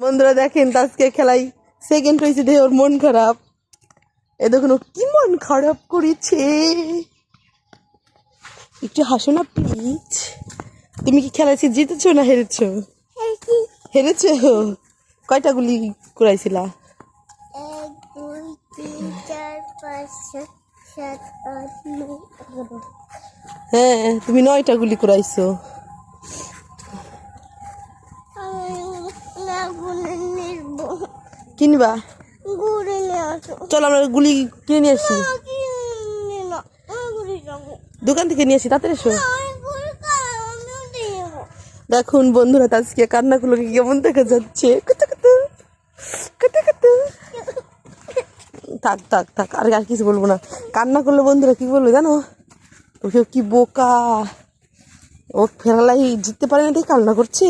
বন্ধুরা দেখেন আজকে খেলাই সেকেন্ড হয়েছে, দেখে ওর মন খারাপ। এ দেখুন ও কি মন খারাপ করেছে। একটু হাসো না প্লিজ। তুমি কি খেলাইছি জিতেছো না হেরেছো? হেরেছো। কয়টা গুলি কুড়াইছিলা? 1 2 3 4 5 6 7 8 9 11। হ্যাঁ তুমি 9টা গুলি কুড়াইছো। কিনবা? চলো আমরা গুলি কিনে নিয়ে আসি, দোকান থেকে নিয়ে আসি, তাড়াতাড়ি এসো। দেখুন বন্ধুরা আজকে কান্নাগুলো কেমন দেখা যাচ্ছে। থাক থাক থাক, আর কিছু বলবো না। কান্না করলে বন্ধুরা কি বলবো জানো, ওকে কি বোকা, ও ফেরালাই জিততে পারে না তাই কান্না করছে।